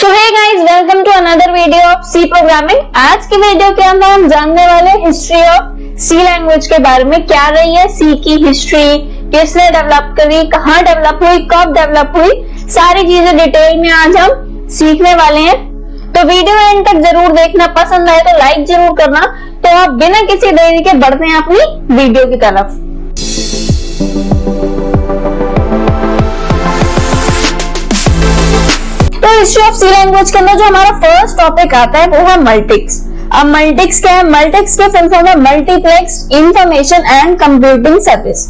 So hey guys, welcome to another video of C programming. आज की video के अंदर हम जानने वाले हिस्ट्री ऑफ सी लैंग्वेज के बारे में। क्या रही है सी की हिस्ट्री, किसने डेवलप करी, कहाँ डेवलप हुई, कब डेवलप हुई, सारी चीजें डिटेल में आज हम सीखने वाले हैं। तो वीडियो एंड तक जरूर देखना, पसंद आए तो लाइक जरूर करना। तो आप बिना किसी देरी के बढ़ते हैं अपनी वीडियो की तरफ। तो हिस्ट्री ऑफ सी लैंग्वेज के अंदर जो हमारा फर्स्ट टॉपिक आता है वो है मल्टिक्स। अब मल्टिक्स क्या है? मल्टिक्स के फुल फॉर्म है multiplex information and computing service.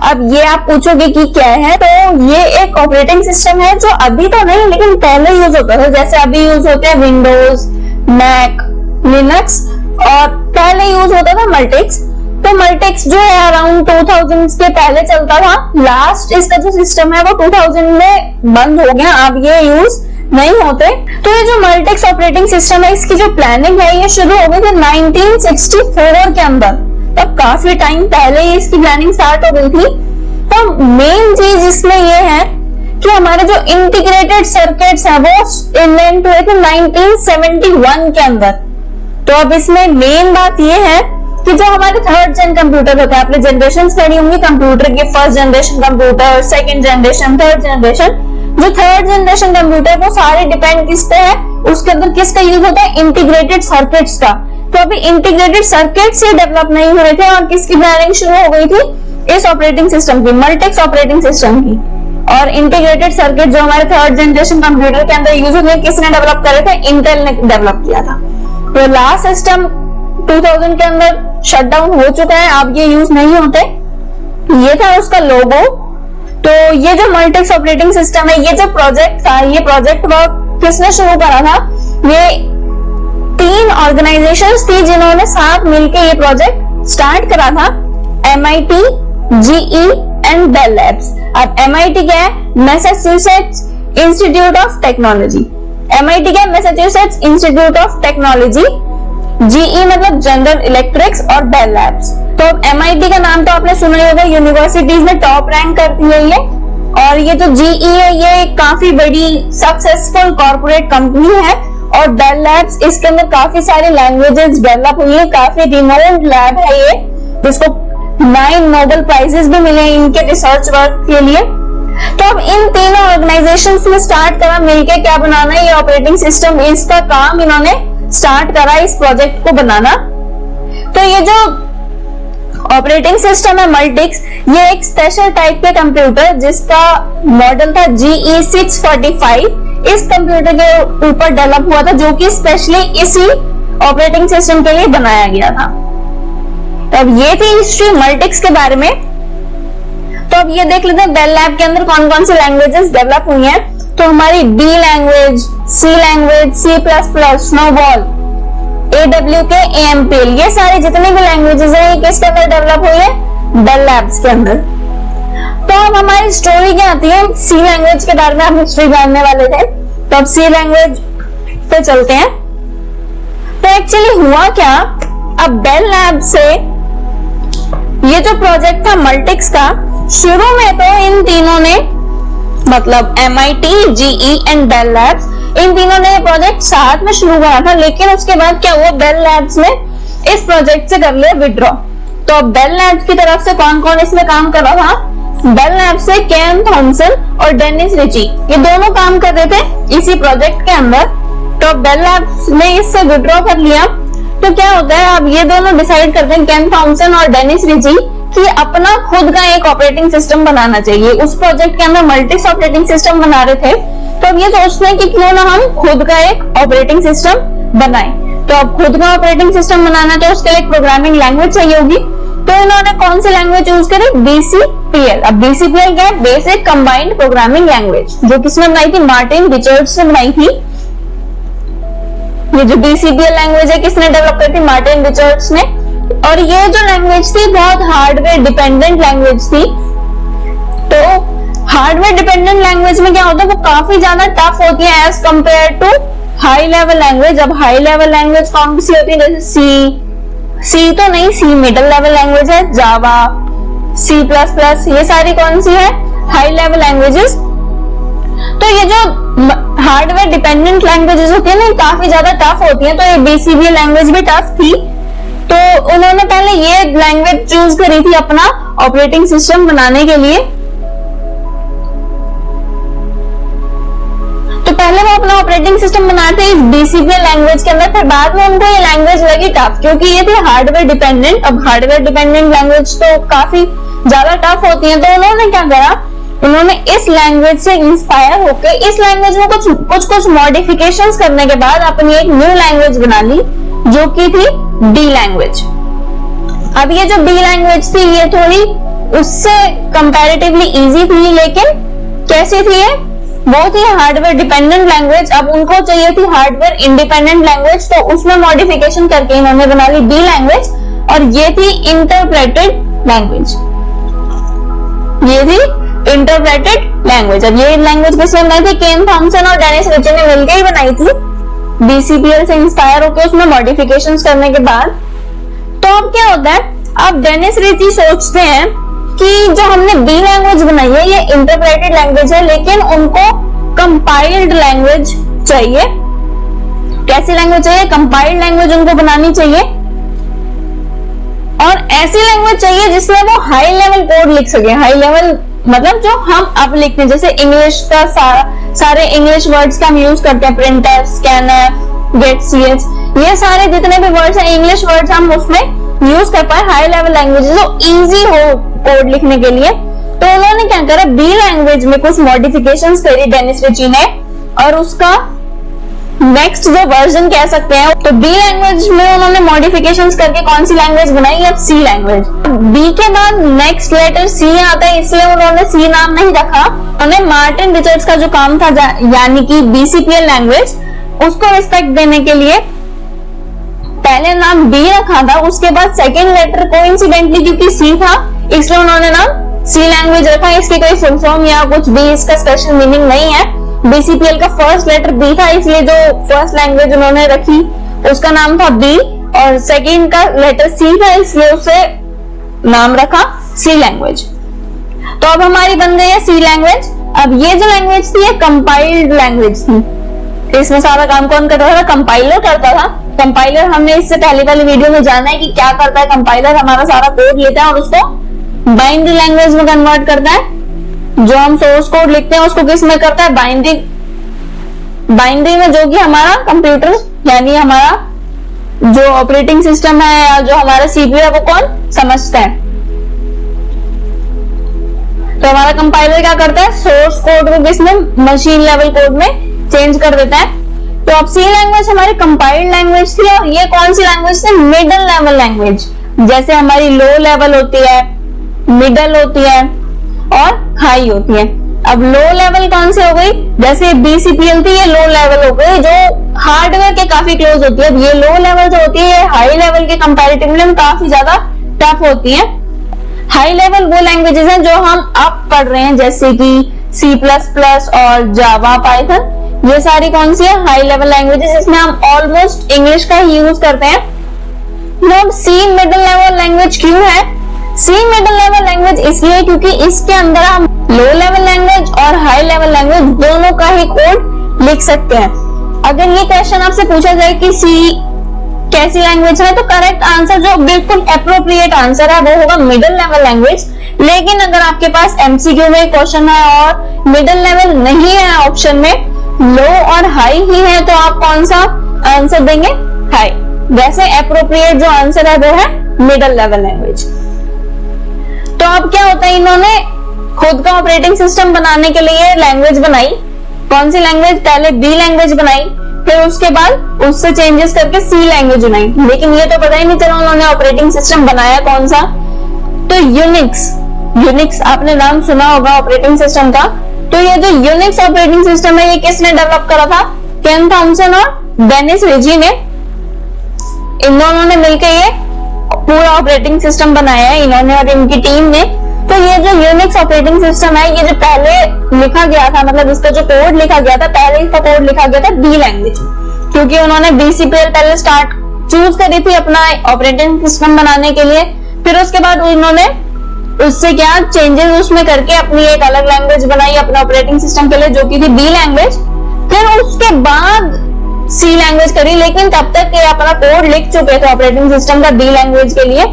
अब ये आप पूछोगे कि क्या है, तो ये एक ऑपरेटिंग सिस्टम है जो अभी तो नहीं लेकिन पहले यूज होता था। जैसे अभी यूज होते हैं विंडोज, मैक, लिनक्स, और पहले यूज होता था मल्टिक्स। तो मल्टिक्स जो है अराउंड 2000 के पहले चलता था। लास्ट इसका जो सिस्टम है वो 2000 में बंद हो गया, अब ये यूज नहीं होते। तो ये जो मल्टिक्स ऑपरेटिंग सिस्टम है, इसकी जो प्लानिंग है ये शुरू हो गई थी 1964 के अंदर। तब काफी टाइम पहले ही इसकी प्लानिंग स्टार्ट हो गई थी। तो मेन चीज इसमें ये है कि हमारे जो इंटीग्रेटेड सर्किट्स है वो इन्वेंट हुए थे 1971 के अंदर। तो अब इसमें मेन बात ये है कि जो हमारे थर्ड जेन कंप्यूटर होते हैं, आपने जनरेशन पढ़ी होंगी कंप्यूटर की, first generation computer, second generation, third generation. जो थर्ड जनरेशन कंप्यूटर वो सारे डिपेंड किस पे है, उसके अंदर किसका यूज होता है? इंटीग्रेटेड सर्किट्स का। तो अभी इंटीग्रेटेड सर्किट्स ही डेवलप नहीं हो रहे थे और किसकी प्लानिंग शुरू हो गई थी? इस ऑपरेटिंग सिस्टम की, मल्टिक्स ऑपरेटिंग सिस्टम की। और इंटीग्रेटेड सर्किट जो हमारे थर्ड जनरेशन कंप्यूटर के अंदर यूज होते हैं, किसने डेवलप करे थे? इंटेल ने डेवलप किया था। तो लास्ट सिस्टम 2000 के अंदर शटडाउन हो चुका है, अब ये यूज नहीं होते। ये था उसका लोगो। तो ये जो मल्टिक्स ऑपरेटिंग सिस्टम है, ये जो प्रोजेक्ट था, ये प्रोजेक्ट वर्क किसने शुरू करा था? ये 3 ऑर्गेनाइजेशंस थी जिन्होंने साथ मिलकर ये प्रोजेक्ट स्टार्ट करा था। MIT, GE and Bell Labs. अब MIT क्या है? Massachusetts Institute of Technology. MIT क्या है? Massachusetts Institute of Technology. GE मतलब जनरल इलेक्ट्रिक्स, और बेल लैब्स। तो MIT का नाम तो आपने सुना ही होगा, यूनिवर्सिटीज में टॉप रैंक करती है ये। और ये जो GE है ये काफी बड़ी सक्सेसफुल कॉर्पोरेट कंपनी है। और बेल लैब्स, इसके अंदर काफी सारी लैंग्वेजेस डेवलप हुई है, काफी रिनोन्ड लैब है ये, जिसको 9 नोबेल प्राइजेस भी मिले इनके रिसर्च वर्क के लिए। तो अब इन तीनों ऑर्गेनाइजेशंस ने स्टार्ट करा मिलके क्या बनाना है, ये ऑपरेटिंग सिस्टम। इसका काम इन्होंने स्टार्ट करा इस प्रोजेक्ट को बनाना। तो ये जो ऑपरेटिंग सिस्टम है मल्टिक्स, ये एक स्पेशल टाइप के कंप्यूटर जिसका मॉडल था GE 645, इस कंप्यूटर के ऊपर डेवलप हुआ था, जो कि स्पेशली इसी ऑपरेटिंग सिस्टम के लिए बनाया गया था। तो अब ये थी हिस्ट्री मल्टिक्स के बारे में। तो अब ये देख लेते हैं बेल लैब के अंदर कौन कौन सी लैंग्वेजेस डेवलप हुई हैं। तो हमारी B language, C language, C++, snowball, AWK, AMPL, ये सारे जितने भी लैंग्वेजेस हैं ये किसके अंदर डेवलप हुई है? बेल लैब्स के अंदर। तो अब हमारी स्टोरी क्या आती है? C लैंग्वेज के बारे में आप हिस्ट्री जानने वाले थे, तो अब C लैंग्वेज पे चलते हैं। तो एक्चुअली हुआ क्या, अब बेल लैब से ये जो प्रोजेक्ट था मल्टिक्स का, शुरू में तो इन तीनों ने, मतलब MIT, GE and Bell Labs, इन तीनों ने प्रोजेक्ट साथ में शुरू करा था। लेकिन उसके बाद क्या हुआ, बेल लैब्स ने इस प्रोजेक्ट से कर लिया विड्रॉ। तो अब बेल लैब्स की तरफ से कौन कौन इसमें काम कर रहा था? बेल लैब्स से केन थॉमसन और डेनिस रिची, ये दोनों काम कर रहे थे इसी प्रोजेक्ट के अंदर। तो बेल लैब्स ने इससे विड्रॉ कर लिया। तो क्या होता है, अब ये दोनों डिसाइड करते हैं, केन थॉमसन और डेनिस रिची, कि अपना खुद का एक ऑपरेटिंग सिस्टम बनाना चाहिए। उस प्रोजेक्ट के अंदर मल्टिक्स ऑपरेटिंग सिस्टम बना रहे थे, तो अब ये सोचते हैं कि क्यों ना हम खुद का एक ऑपरेटिंग सिस्टम बनाएं। तो अब खुद का ऑपरेटिंग सिस्टम बनाना तो उसके लिए एक प्रोग्रामिंग लैंग्वेज चाहिए होगी। तो इन्होंने कौन सी लैंग्वेज यूज करी? BCPL। अब BCPL क्या है? बेसिक कंबाइंड प्रोग्रामिंग लैंग्वेज, जो किसने बनाई थी? मार्टिन रिचर्ड्स ने बनाई थी। ये जो BCPL लैंग्वेज है किसने डेवलप करी थी? मार्टिन रिचर्ड्स ने। और ये जो लैंग्वेज थी बहुत हार्डवेयर डिपेंडेंट लैंग्वेज थी। तो हार्डवेयर डिपेंडेंट लैंग्वेज में क्या होता है, वो काफी ज्यादा टफ होती है as compare to high level language. अब हाई लेवल लैंग्वेज कौन सी होती है? जैसे सी तो नहीं, सी मिडिल लेवल लैंग्वेज है, जावा, C++, ये सारी कौन सी है? High level languages. तो ये जो हार्डवेयर डिपेंडेंट लैंग्वेजेस होती है ना, काफी ज्यादा टफ होती है, तो ये बीसीबीएल लैंग्वेज भी टफ थी, तो उन्होंने पहले ये लैंग्वेज चूज करी थी अपना ऑपरेटिंग सिस्टम बनाने के लिए। तो पहले वो अपना ऑपरेटिंग सिस्टम बनाते हैं इस बीसीबीएल लैंग्वेज के अंदर, फिर बाद में उनको ये लैंग्वेज लगी टफ, क्योंकि ये थी हार्डवेयर डिपेंडेंट। अब हार्डवेयर डिपेंडेंट लैंग्वेज तो काफी ज्यादा टफ होती है, तो उन्होंने क्या करा, उन्होंने इस लैंग्वेज से इंस्पायर होकर इस लैंग्वेज में कुछ मॉडिफिकेशंस करने के बाद अपनी एक न्यू लैंग्वेज बना ली, जो की थी डी लैंग्वेज। अब ये जो डी लैंग्वेज थी ये थोड़ी उससे कंपैरेटिवली इजी थी, लेकिन कैसी थी ये, बहुत ही हार्डवेयर डिपेंडेंट लैंग्वेज। अब उनको चाहिए थी हार्डवेयर इंडिपेंडेंट लैंग्वेज, तो उसमें मॉडिफिकेशन करके इन्होंने बना ली डी लैंग्वेज, और ये थी इंटरप्रेटेड लैंग्वेज। ये थी इंटरप्रेटेड लैंग्वेज। अब ये लैंग्वेज किसने बनाई थी, केन थॉमसन और डेनिस रिची ने मिलकर ही बनाई थी, बीसीबीएल से इंस्पायर होकर उसमें मॉडिफिकेशंस करने के बाद। तो अब क्या होता है, अब डेनिस रिची सोचते हैं कि जो हमने बी लैंग्वेज बनाई है ये इंटरप्रेटेड लैंग्वेज है, लेकिन उनको कंपाइल्ड लैंग्वेज चाहिए। कैसी लैंग्वेज चाहिए, कंपाइल्ड लैंग्वेज उनको बनानी चाहिए, और ऐसी लैंग्वेज चाहिए जिसमें वो हाई लेवल कोड लिख सके। हाई लेवल मतलब जो हम अब लिखते हैं, जैसे इंग्लिश का सारे इंग्लिश वर्ड्स का हम यूज करते हैं, प्रिंटर, स्कैनर, गेट, सीएच, ये सारे जितने भी वर्ड्स हैं इंग्लिश वर्ड्स हम उसमें यूज कर पाए, हाई लेवल लैंग्वेजेस हो, इजी हो कोड लिखने के लिए। तो उन्होंने क्या करा, बी लैंग्वेज में कुछ मॉडिफिकेशंस करी डेनिस रिची ने, और उसका नेक्स्ट जो वर्जन कह सकते हैं, तो बी लैंग्वेज में उन्होंने मॉडिफिकेशंस करके कौन सी लैंग्वेज बनाई, अब सी लैंग्वेज। बी के बाद नेक्स्ट लेटर सी आता है, इसलिए उन्होंने सी नाम नहीं रखा। उन्होंने मार्टिन रिचर्ड्स का जो काम था, यानी कि बीसीपीएल लैंग्वेज, उसको रिस्पेक्ट देने के लिए पहले नाम बी रखा था, उसके बाद सेकेंड लेटर कोइंसिडेंटली क्योंकि सी था, इसलिए उन्होंने नाम सी लैंग्वेज रखा। इसकी कोई फुल फॉर्म या कुछ भी इसका स्पेशल मीनिंग नहीं है। बीसीपीएल का फर्स्ट लेटर बी था, इसलिए जो फर्स्ट लैंग्वेज उन्होंने रखी उसका नाम था बी, और सेकेंड का लेटर सी था, इसलिए उसे नाम रखा सी लैंग्वेज। तो अब हमारी बन गई है सी लैंग्वेज। अब ये जो लैंग्वेज थी ये कंपाइल्ड लैंग्वेज थी, इसमें सारा काम कौन करता था, कंपाइलर करता था। कंपाइलर हमने इससे पहले वाली वीडियो में जाना है कि क्या करता है कंपाइलर, हमारा सारा कोड लेता है और उसको बाइनरी लैंग्वेज में कन्वर्ट करता है। जो हम सोर्स कोड लिखते हैं उसको किस में करता है, बाइनरी में, जो कि हमारा कंप्यूटर यानी हमारा जो ऑपरेटिंग सिस्टम है या जो हमारा सीपीयू है वो कौन समझता है। तो हमारा कंपाइलर क्या करता है, सोर्स कोड को किसमें, मशीन लेवल कोड में चेंज कर देता है। तो अब सी लैंग्वेज हमारी कंपाइल्ड लैंग्वेज थी, और ये कौन सी लैंग्वेज थी, मिडल लेवल लैंग्वेज। जैसे हमारी लो लेवल होती है, मिडल होती है और हाई होती है। अब लो लेवल कौन सी हो गई, जैसे बीसीपीएल थी ये लो लेवल हो गई, जो हार्डवेयर के काफी क्लोज होती है। अब ये लो लेवल जो होती है हाई लेवल के कंपैरेटिवली काफी ज्यादा टफ होती है। हाई लेवल वो लैंग्वेजेस हैं जो हम अब पढ़ रहे हैं, जैसे कि C++ और जावा, पाइथन, ये सारी कौन सी है, हाई लेवल लैंग्वेजेस, इसमें हम ऑलमोस्ट इंग्लिश का ही यूज करते हैं। अब सी मिडिल लेवल लैंग्वेज क्यों है, सी मिडिल लेवल लैंग्वेज इसलिए क्योंकि इसके अंदर हम लो लेवल लैंग्वेज और हाई लेवल लैंग्वेज दोनों का ही कोड लिख सकते हैं। अगर ये क्वेश्चन आपसे पूछा जाए कि सी कैसी लैंग्वेज है, तो करेक्ट आंसर जो बिल्कुल एप्रोप्रिएट आंसर है वो होगा मिडिल लेवल लैंग्वेज। लेकिन अगर आपके पास एमसीक्यू में क्वेश्चन है और मिडिल लेवल नहीं है ऑप्शन में, लो और हाई ही है, तो आप कौन सा आंसर देंगे, हाई। वैसे एप्रोप्रिएट जो आंसर है वो है मिडिल लेवल लैंग्वेज। तो अब क्या होता है, इन्होंने खुद का ऑपरेटिंग सिस्टम बनाने के लिए लैंग्वेज बनाई। कौन सी लैंग्वेज, पहले बी लैंग्वेज बनाई, फिर उसके बाद उससे चेंजेस करके सी लैंग्वेज बनाई। लेकिन ये तो पता ही नहीं चला उन्होंने ऑपरेटिंग सिस्टम बनाया कौन सा। तो यूनिक्स आपने नाम सुना होगा ऑपरेटिंग सिस्टम का। तो ये जो यूनिक्स ऑपरेटिंग सिस्टम है ये किसने डेवलप करा था, केन थॉमसन और डेनिस रिची ने। इन दोनों ने मिलकर ये पूरा ऑपरेटिंग सिस्टम बनाया है, इन्होंने और इनकी टीम ने। तो ये जो यूनिक्स ऑपरेटिंग सिस्टम है, ये जो पहले लिखा गया था, मतलब इसका जो कोड लिखा गया था, पहले इसका कोड लिखा गया था डी लैंग्वेज, क्योंकि उन्होंने बीसीपीएल पहले चूज करी थी अपना ऑपरेटिंग सिस्टम बनाने के लिए। फिर उसके बाद उन्होंने उससे क्या चेंजेस उसमें करके अपनी एक अलग लैंग्वेज बनाई अपने ऑपरेटिंग सिस्टम के लिए, जो की थी बी लैंग्वेज। फिर उसके बाद सी लैंग्वेज करी, लेकिन तब तक ये अपना कोड लिख चुके थे ऑपरेटिंग सिस्टम का डी लैंग्वेज के लिए।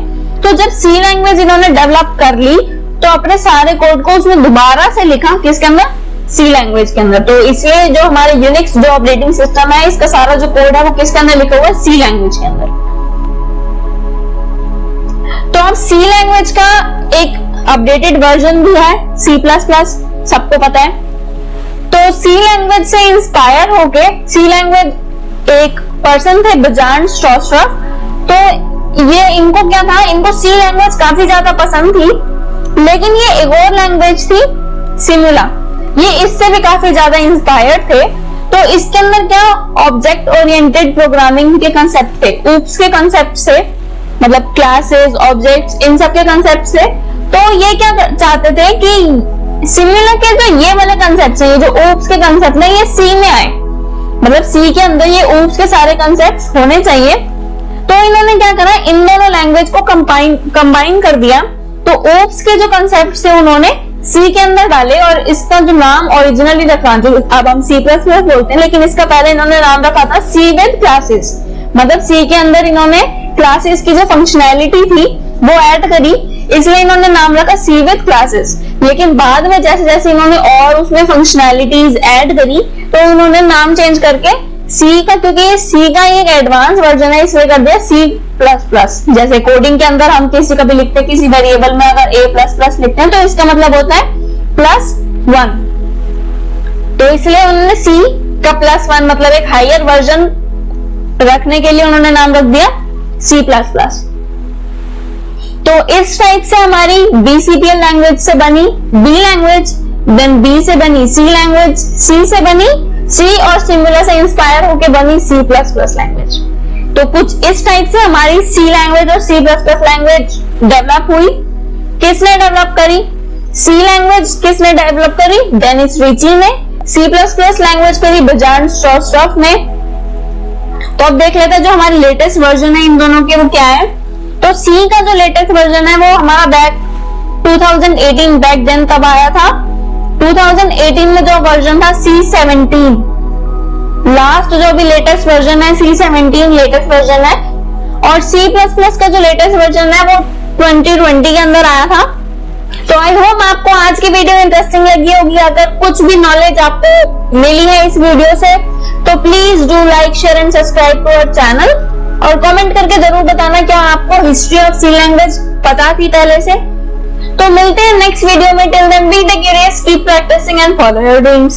तो जब सी लैंग्वेज इन्होंने डेवलप कर ली तो अपने सारे कोड को उसमें दोबारा से लिखा, किसके अंदर, सी लैंग्वेज के अंदर। तो इसलिए जो हमारे यूनिक्स जो ऑपरेटिंग सिस्टम है, इसका सारा जो कोड है वो किसके अंदर लिखा हुआ है, सी लैंग्वेज के अंदर। तो अब सी लैंग्वेज का एक अपडेटेड वर्जन भी है, C++, सबको पता है। तो सी लैंग्वेज से इंस्पायर होके, सी लैंग्वेज एक पर्सन थे बर्जार्ड स्ट्रासर, तो ये इनको क्या था, इनको सी लैंग्वेज काफी ज्यादा पसंद थी, लेकिन ये एक और लैंग्वेज थी सिमुला, ये इससे भी काफी ज्यादा इंस्पायर्ड थे। तो इसके अंदर क्या ऑब्जेक्ट ओरिएंटेड प्रोग्रामिंग के कंसेप्ट थे, ऊप्स के कंसेप्ट से, मतलब क्लासेस, ऑब्जेक्ट्स, इन सब के कंसेप्ट से। तो ये क्या चाहते थे कि सिमुला के जो ये वाले कंसेप्ट है, ये जो ऊप्स के कंसेप्ट है, ये सी में आए, मतलब सी के अंदर ये ऊप्स के सारे कंसेप्ट होने चाहिए। तो इन्होंने क्या करा, इन दोनों लैंग्वेज को कंबाइन कर दिया। तो ओप्स के जो कंसेप्ट थे उन्होंने सी के अंदर डाले, और इसका जो नाम ओरिजिनली रखा, जो अब हम C++ बोलते हैं, लेकिन इसका पहले इन्होंने नाम रखा था सी विद क्लासेस, मतलब सी के अंदर इन्होंने क्लासेस की जो फंक्शनैलिटी थी वो ऐड करी, इसलिए इन्होंने नाम रखा सी विद क्लासेस। लेकिन बाद में जैसे जैसे इन्होंने और उसमें फंक्शनैलिटीज ऐड करी, तो उन्होंने नाम चेंज करके सी का, क्योंकि सी का एक एडवांस वर्जन है, इसलिए कर दिया C++। जैसे कोडिंग के अंदर हम किसी का भी लिखते हैं, किसी वेरिएबल में अगर A++ लिखते हैं तो इसका मतलब होता है +1, तो इसलिए उन्होंने सी का +1 मतलब एक हायर वर्जन रखने के लिए उन्होंने नाम रख दिया C++। तो इस टाइप से हमारी BCPL लैंग्वेज से बनी B लैंग्वेज, देन B से बनी C लैंग्वेज, C से बनी C और सिमुला से इंस्पायर होके बनी C++ लैंग्वेज। तो कुछ इस टाइप से हमारी C लैंग्वेज और C++ लैंग्वेज डेवलप हुई। किसने डेवलप करी? C लैंग्वेज किसने डेवलप करी? डेनिस रिची ने। C++ लैंग्वेज करी बर्जार्ड स्ट्रासर ने। तो अब देख लेते हैं जो हमारे लेटेस्ट वर्जन है इन दोनों के वो क्या है। तो C का जो लेटेस्ट वर्जन है वो हमारा बैक 2018 बैक देन तब आया था। 2018 में जो वर्जन था C17, लास्ट जो भी लेटेस्ट वर्जन है C17 लेटेस्ट वर्जन है। और C++ का जो लेटेस्ट वर्जन है वो 2020 के अंदर आया था। तो आई होप आपको आज की वीडियो इंटरेस्टिंग लगी होगी। अगर कुछ भी नॉलेज आपको मिली है इस वीडियो से तो please do like, share and subscribe to our channel, और कमेंट करके जरूर बताना क्या आपको हिस्ट्री ऑफ C लैंग्वेज पता थी पहले से। तो मिलते हैं नेक्स्ट वीडियो में। Till then be take care, keep practicing and follow your dreams.